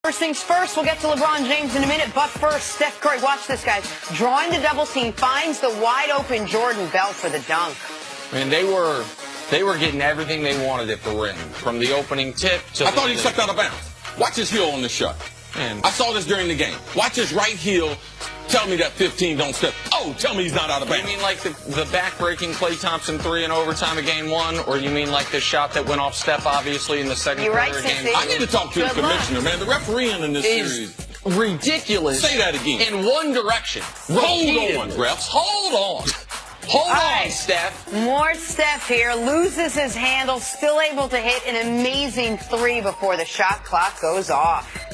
First things first, we'll get to LeBron James in a minute, but first, Steph Curry, watch this, guys. Drawing the double team, finds the wide-open Jordan Bell for the dunk. Man, they were getting everything they wanted at the rim, from the opening tip to... I thought he stepped out of bounds. Watch his heel on the shot. Man. I saw this during the game. Watch his right heel. Tell me that 15 don't step. Oh, tell me he's not out of bounds. You mean like the back-breaking Klay Thompson 3 in overtime of game 1, or you mean like the shot that went off Steph, obviously, in the second quarter of game 2? I need to talk to the commissioner, man. The refereeing in this series ridiculous. Say that again. In one direction. Hold on, refs. Hold on. Hold on, Steph. More Steph here. Loses his handle. Still able to hit an amazing 3 before the shot clock goes off.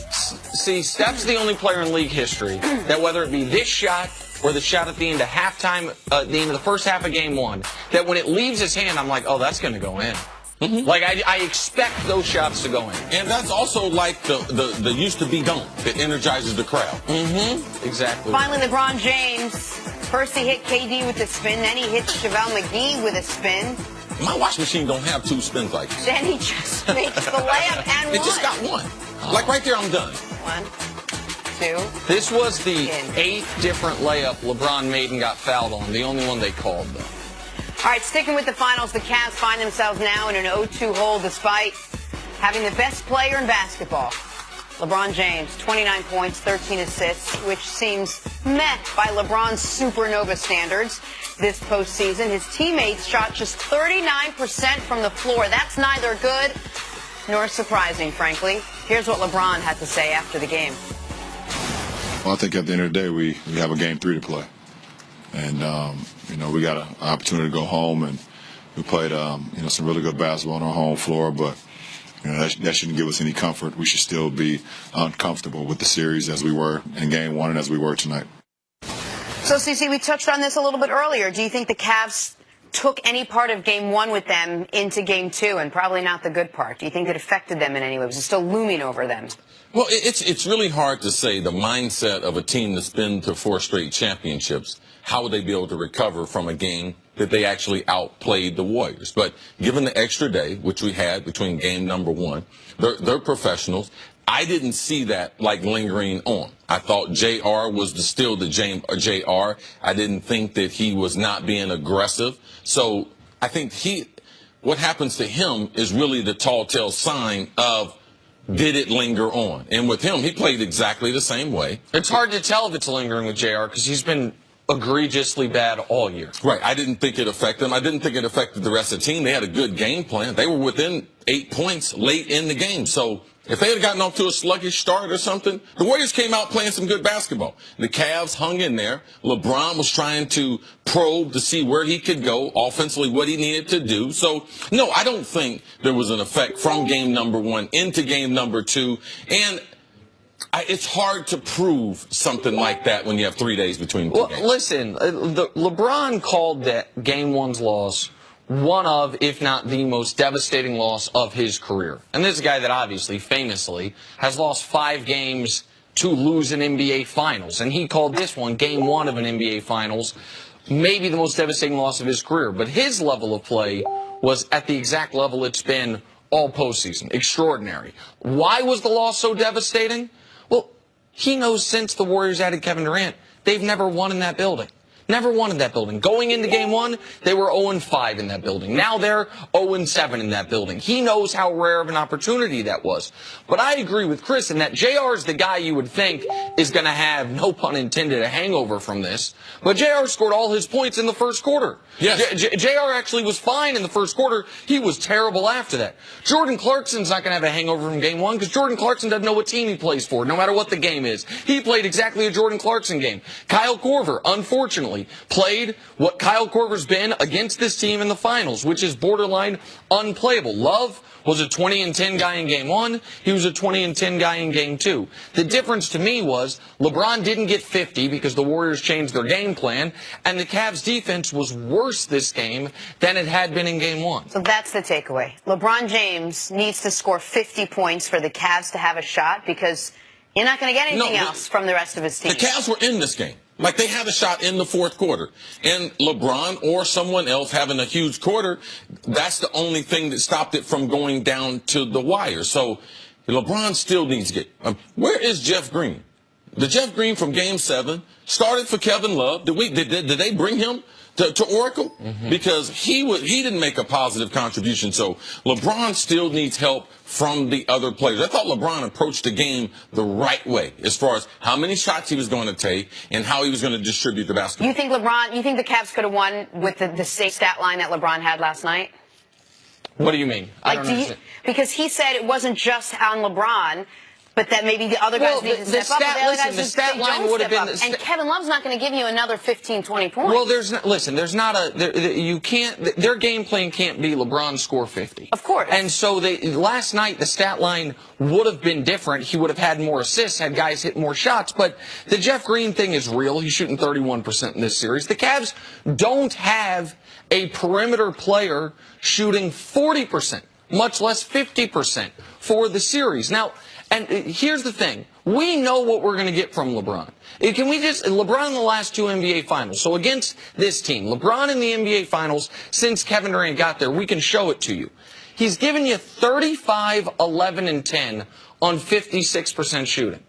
See, Steph's the only player in league history that, whether it be this shot or the shot at the end of halftime, the end of the first half of game 1, that when it leaves his hand, I'm like, oh, that's going to go in. Like, I expect those shots to go in. And that's also like the used to be dunk that energizes the crowd. Exactly. Finally, LeBron James. First he hit KD with a spin, then he hit JaVale McGee with a spin. My wash machine don't have 2 spins like this. Then he just makes the layup and It just got 1. Like right there, I'm done. 1, 2. This was the 8th different layup LeBron made and got fouled on. The only one they called, though. All right, sticking with the finals, the Cavs find themselves now in an 0-2 hole despite having the best player in basketball. LeBron James, 29 points, 13 assists, which seems met by LeBron's supernova standards this postseason. His teammates shot just 39% from the floor. That's neither good nor surprising, frankly. Here's what LeBron had to say after the game. Well, I think at the end of the day, we have a game 3 to play. And, we got an opportunity to go home, and we played, some really good basketball on our home floor, but that shouldn't give us any comfort. We should still be uncomfortable with the series as we were in game 1 and as we were tonight. So, CeCe, we touched on this a little bit earlier. Do you think the Cavs took any part of game 1 with them into game 2, and probably not the good part? Do you think it affected them in any way? Was it still looming over them? Well, it's really hard to say the mindset of a team that's been to 4 straight championships. How would they be able to recover from a game that they actually outplayed the Warriors? But given the extra day, which we had between game number 1, they're professionals. I didn't see that like lingering on. I thought JR was still the JR. I didn't think that he was not being aggressive. So I think what happens to him is really the tall tale sign of, did it linger on? And with him, he played exactly the same way. It's hard to tell if it's lingering with JR because he's been egregiously bad all year. Right. I didn't think it affected them. I didn't think it affected the rest of the team. They had a good game plan. They were within 8 points late in the game. So if they had gotten off to a sluggish start or something, the Warriors came out playing some good basketball. The Cavs hung in there. LeBron was trying to probe to see where he could go offensively, what he needed to do. So, no, I don't think there was an effect from game number 1 into game number 2. And it's hard to prove something like that when you have 3 days between 2 games. Listen, LeBron called that game 1's loss one of, if not the most devastating loss of his career. And this is a guy that obviously, famously, has lost 5 games to lose an NBA Finals. And he called this one, game 1 of an NBA Finals, maybe the most devastating loss of his career. But his level of play was at the exact level it's been all postseason. Extraordinary. Why was the loss so devastating? Well, he knows since the Warriors added Kevin Durant, they've never won in that building. Never won in that building. Going into game 1, they were 0-5 in that building. Now they're 0-7 in that building. He knows how rare of an opportunity that was. But I agree with Chris in that JR is the guy you would think is going to have, no pun intended, a hangover from this. But JR scored all his points in the first quarter. Yes. JR actually was fine in the first quarter. He was terrible after that. Jordan Clarkson's not going to have a hangover from game 1 because Jordan Clarkson doesn't know what team he plays for, no matter what the game is. He played exactly a Jordan Clarkson game. Kyle Korver, unfortunately, played what Kyle Korver's been against this team in the finals, which is borderline unplayable. Love was a 20-10 guy in game 1. He was a 20-10 guy in game 2. The difference to me was LeBron didn't get 50 because the Warriors changed their game plan, and the Cavs defense was worse this game than it had been in game 1. So that's the takeaway. LeBron James needs to score 50 points for the Cavs to have a shot because you're not going to get anything else from the rest of his team. The Cavs were in this game. Like, they had a shot in the fourth quarter. And LeBron or someone else having a huge quarter, that's the only thing that stopped it from going down to the wire. So LeBron still needs to get. Where is Jeff Green? The Jeff Green from Game 7 started for Kevin Love. Did they bring him to Oracle? Because he didn't make a positive contribution. So LeBron still needs help from the other players. I thought LeBron approached the game the right way as far as how many shots he was going to take and how he was going to distribute the basketball. You think the Cavs could have won with the same stat line that LeBron had last night? What do you mean? I don't understand. Because he said it wasn't just on LeBron, but that maybe the other guys need to step up. The stat line would have been. And Kevin Love's not going to give you another 15, 20 points. Well, there's not you can't, their game plan can't be LeBron score 50. Of course. And so last night, the stat line would have been different. He would have had more assists, had guys hit more shots. But the Jeff Green thing is real. He's shooting 31% in this series. The Cavs don't have a perimeter player shooting 40%, much less 50% for the series. Now, and here's the thing. We know what we're going to get from LeBron. LeBron in the last 2 NBA Finals. So against this team, LeBron in the NBA Finals, since Kevin Durant got there, we can show it to you. He's given you 35, 11, and 10 on 56% shooting.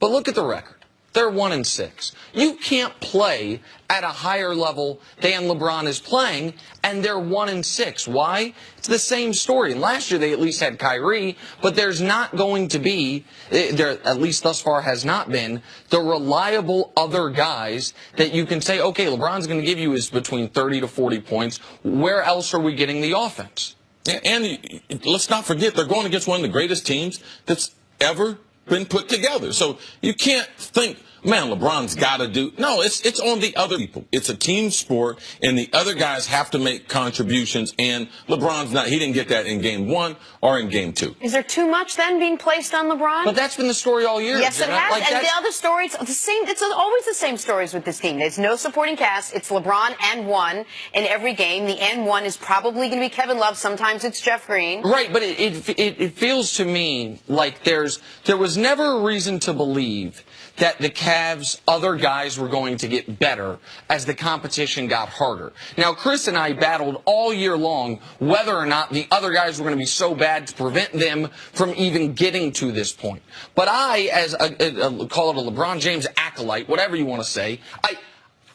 But look at the record. They're 1-6. You can't play at a higher level than LeBron is playing, and they're 1-6. Why? It's the same story. And last year they at least had Kyrie, but there's not going to be, there at least thus far has not been, the reliable other guys that you can say, okay, LeBron's going to give you is between 30 to 40 points. Where else are we getting the offense? And let's not forget, they're going against one of the greatest teams that's ever been put together. So you can't think, man, LeBron's got to do. No, it's on the other people. It's a team sport, and the other guys have to make contributions, and LeBron's not. He didn't get that in Game 1 or in Game 2. Is there too much then being placed on LeBron? But that's been the story all year. Yes, it has. And the other stories, the same. It's always the same stories with this team. There's no supporting cast. It's LeBron and one in every game. The and one is probably going to be Kevin Love. Sometimes it's Jeff Green. Right, but it feels to me like there was never a reason to believe that the Cavs' other guys were going to get better as the competition got harder. Now, Chris and I battled all year long whether or not the other guys were going to be so bad to prevent them from even getting to this point. But I, as call it a LeBron James acolyte, whatever you want to say,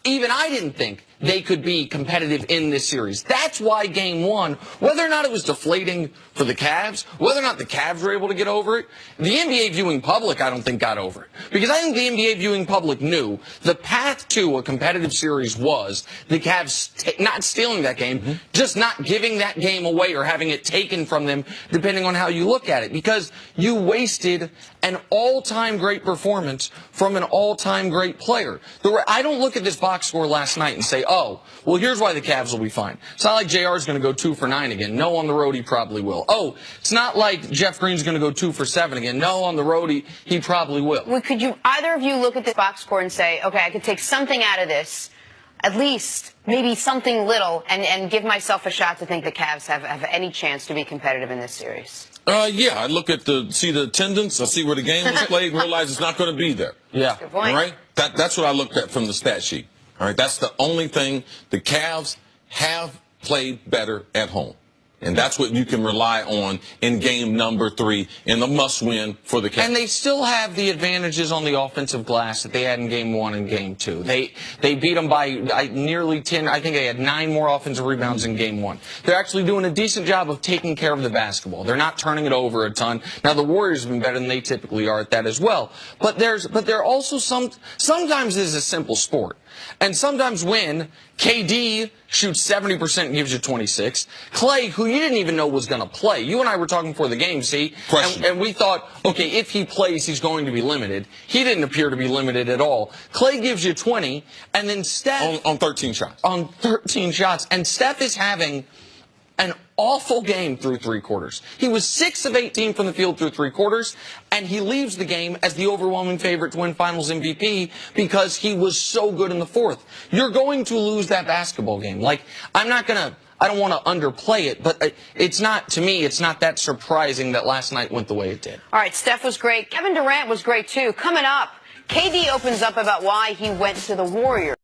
even I didn't think they could be competitive in this series. That's why Game 1, whether or not it was deflating for the Cavs, whether or not the Cavs were able to get over it, the NBA viewing public, I don't think, got over it. Because I think the NBA viewing public knew the path to a competitive series was the Cavs not stealing that game, just not giving that game away or having it taken from them, depending on how you look at it. Because you wasted an all-time great performance from an all-time great player. I don't look at this box score last night and say, oh, well, here's why the Cavs will be fine. It's not like JR is going to go 2 for 9 again. No, on the road, he probably will. Oh, it's not like Jeff Green's going to go 2 for 7 again. No, on the road, he probably will. Well, could you, either of you, look at this box score and say, okay, I could take something out of this, at least maybe something little, and give myself a shot to think the Cavs have any chance to be competitive in this series? Yeah, I look at see the attendance, I see where the game was played, and realize it's not going to be there. Yeah. Good point. All right? That's what I looked at from the stat sheet. All right, that's the only thing. The Cavs have played better at home. And that's what you can rely on in game number 3 in the must-win for the Cavs. And they still have the advantages on the offensive glass that they had in Game 1 and Game 2. They beat them by nearly 10. I think they had 9 more offensive rebounds in Game 1. They're actually doing a decent job of taking care of the basketball. They're not turning it over a ton. Now, the Warriors have been better than they typically are at that as well. But there are also sometimes it is a simple sport. And sometimes when KD shoots 70% and gives you 26, Clay, who you didn't even know was going to play. You and I were talking before the game, see? And we thought, okay, if he plays, he's going to be limited. He didn't appear to be limited at all. Clay gives you 20, and then Steph... On 13 shots. On 13 shots. And Steph is having an awful game through 3 quarters. He was 6 of 18 from the field through 3 quarters, and he leaves the game as the overwhelming favorite to win Finals MVP because he was so good in the 4th. You're going to lose that basketball game. Like, I don't want to underplay it, but it's not, to me, it's not that surprising that last night went the way it did. All right, Steph was great. Kevin Durant was great, too. Coming up, KD opens up about why he went to the Warriors.